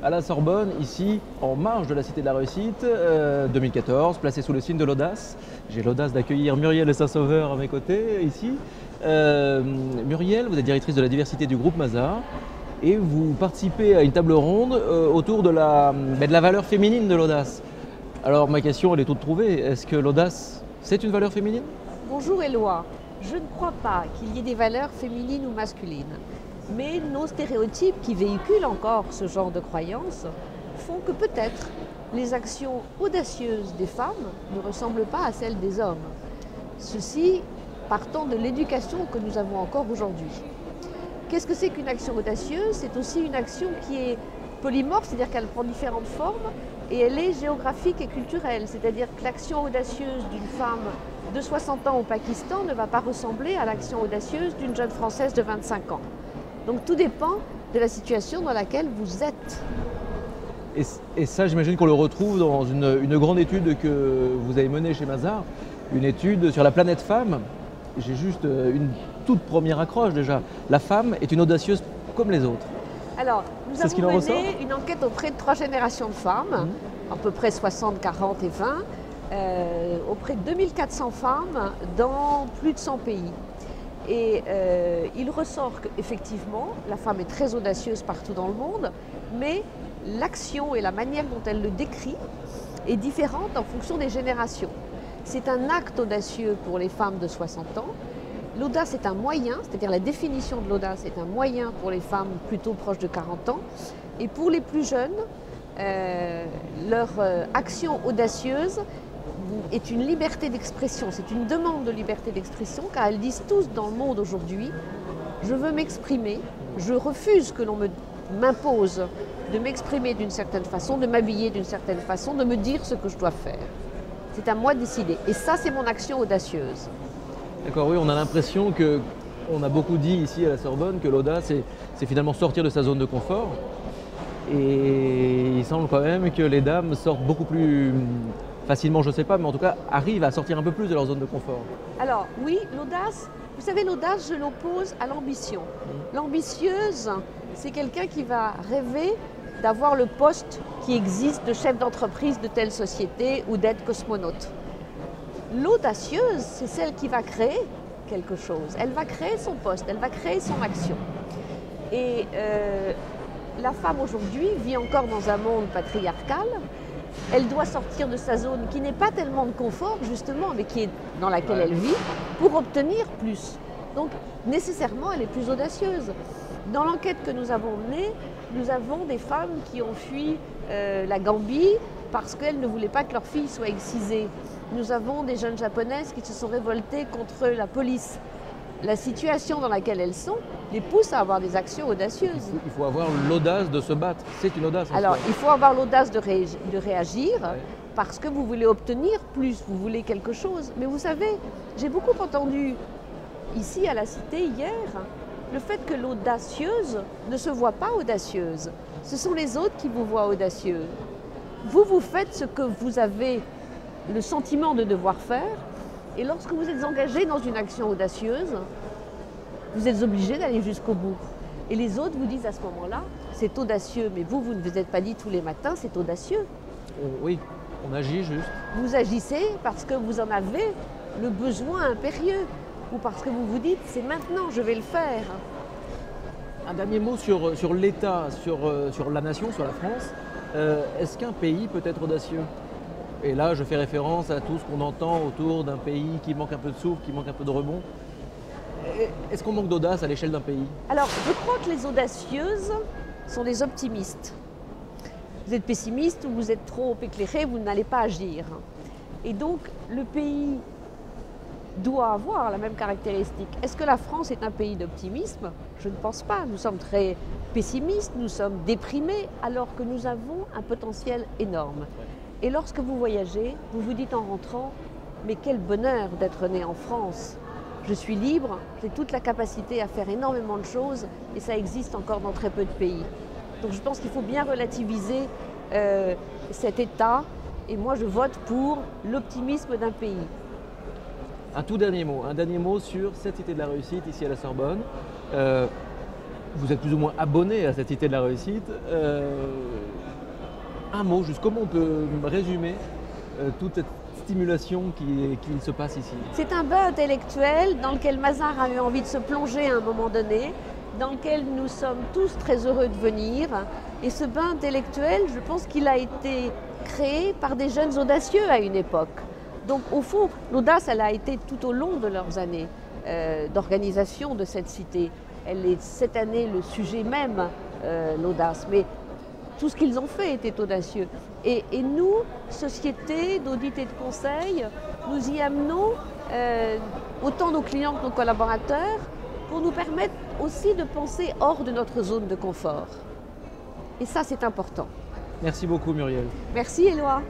à la Sorbonne, ici, en marge de la Cité de la Réussite, 2014, placé sous le signe de l'audace. J'ai l'audace d'accueillir Muriel Saint-Sauveur à mes côtés, ici. Muriel, vous êtes directrice de la diversité du groupe Mazars et vous participez à une table ronde autour de la valeur féminine de l'audace. Alors ma question, elle est toute trouvée. Est-ce que l'audace, c'est une valeur féminine? Bonjour Éloi. Je ne crois pas qu'il y ait des valeurs féminines ou masculines. Mais nos stéréotypes qui véhiculent encore ce genre de croyances font que peut-être les actions audacieuses des femmes ne ressemblent pas à celles des hommes. Ceci partant de l'éducation que nous avons encore aujourd'hui. Qu'est-ce que c'est qu'une action audacieuse? C'est aussi une action qui est polymorphe, c'est-à-dire qu'elle prend différentes formes et elle est géographique et culturelle. C'est-à-dire que l'action audacieuse d'une femme de 60 ans au Pakistan ne va pas ressembler à l'action audacieuse d'une jeune Française de 25 ans. Donc tout dépend de la situation dans laquelle vous êtes. Et ça, j'imagine qu'on le retrouve dans une grande étude que vous avez menée chez Mazars, une étude sur la planète femme. J'ai juste une toute première accroche déjà. La femme est une audacieuse comme les autres. Alors, nous avons mené une enquête auprès de 3 générations de femmes, à peu près 60, 40 et 20, auprès de 2400 femmes dans plus de 100 pays. Et il ressort qu'effectivement, la femme est très audacieuse partout dans le monde, mais l'action et la manière dont elle le décrit est différente en fonction des générations. C'est un acte audacieux pour les femmes de 60 ans. L'audace est un moyen, c'est-à-dire la définition de l'audace est un moyen pour les femmes plutôt proches de 40 ans. Et pour les plus jeunes, leur action audacieuse est une liberté d'expression, c'est une demande de liberté d'expression, car elles disent tous dans le monde aujourd'hui, je veux m'exprimer, je refuse que l'on m'impose de m'exprimer d'une certaine façon, de m'habiller d'une certaine façon, de me dire ce que je dois faire. C'est à moi de décider. Et ça, c'est mon action audacieuse. D'accord, oui, on a l'impression que, on a beaucoup dit ici à la Sorbonne, que l'audace, c'est finalement sortir de sa zone de confort. Et il semble quand même que les dames sortent beaucoup plus facilement, je ne sais pas, mais en tout cas arrivent à sortir un peu plus de leur zone de confort. Alors oui, l'audace, vous savez, l'audace, je l'oppose à l'ambition. L'ambitieuse, c'est quelqu'un qui va rêver d'avoir le poste qui existe de chef d'entreprise de telle société ou d'être cosmonaute. L'audacieuse, c'est celle qui va créer quelque chose. Elle va créer son poste, elle va créer son action. Et la femme aujourd'hui vit encore dans un monde patriarcal. Elle doit sortir de sa zone qui n'est pas tellement de confort justement, mais qui est dans laquelle elle vit, pour obtenir plus. Donc nécessairement, elle est plus audacieuse. Dans l'enquête que nous avons menée, nous avons des femmes qui ont fui la Gambie parce qu'elles ne voulaient pas que leur fille soit excisée. Nous avons des jeunes japonaises qui se sont révoltées contre la police. La situation dans laquelle elles sont les pousse à avoir des actions audacieuses. Il faut avoir l'audace de se battre. C'est une audace. Alors, il faut avoir l'audace de réagir parce que vous voulez obtenir plus, vous voulez quelque chose. Mais vous savez, j'ai beaucoup entendu ici à la Cité hier le fait que l'audacieuse ne se voit pas audacieuse. Ce sont les autres qui vous voient audacieux. Vous faites ce que vous avez le sentiment de devoir faire. Et lorsque vous êtes engagé dans une action audacieuse, vous êtes obligé d'aller jusqu'au bout. Et les autres vous disent à ce moment-là, c'est audacieux, mais vous ne vous êtes pas dit tous les matins, c'est audacieux. Oui, on agit juste. Vous agissez parce que vous en avez le besoin impérieux, ou parce que vous vous dites, c'est maintenant, je vais le faire. Un dernier mot sur l'État, sur la nation, sur la France. Est-ce qu'un pays peut être audacieux ? Et là, je fais référence à tout ce qu'on entend autour d'un pays qui manque un peu de souffle, qui manque un peu de rebond. Est-ce qu'on manque d'audace à l'échelle d'un pays? Alors, je crois que les audacieuses sont des optimistes. Vous êtes pessimiste ou vous êtes trop éclairé, vous n'allez pas agir. Et donc, le pays doit avoir la même caractéristique. Est-ce que la France est un pays d'optimisme? Je ne pense pas. Nous sommes très pessimistes, nous sommes déprimés, alors que nous avons un potentiel énorme. Et lorsque vous voyagez, vous vous dites en rentrant, mais quel bonheur d'être né en France. Je suis libre, j'ai toute la capacité à faire énormément de choses et ça existe encore dans très peu de pays. Donc je pense qu'il faut bien relativiser cet état et moi je vote pour l'optimisme d'un pays. Un dernier mot sur cette Cité de la Réussite ici à la Sorbonne. Vous êtes plus ou moins abonné à cette Cité de la Réussite. Un mot, juste comment on peut résumer toute cette stimulation qui se passe ici? C'est un bain intellectuel dans lequel Mazars a eu envie de se plonger à un moment donné, dans lequel nous sommes tous très heureux de venir. Et ce bain intellectuel, je pense qu'il a été créé par des jeunes audacieux à une époque. Donc au fond, l'audace, elle a été tout au long de leurs années d'organisation de cette cité. Elle est cette année le sujet même, l'audace. Mais tout ce qu'ils ont fait était audacieux. Et nous, société d'audit et de conseil, nous y amenons autant nos clients que nos collaborateurs pour nous permettre aussi de penser hors de notre zone de confort. Et ça, c'est important. Merci beaucoup, Muriel. Merci, Éloi.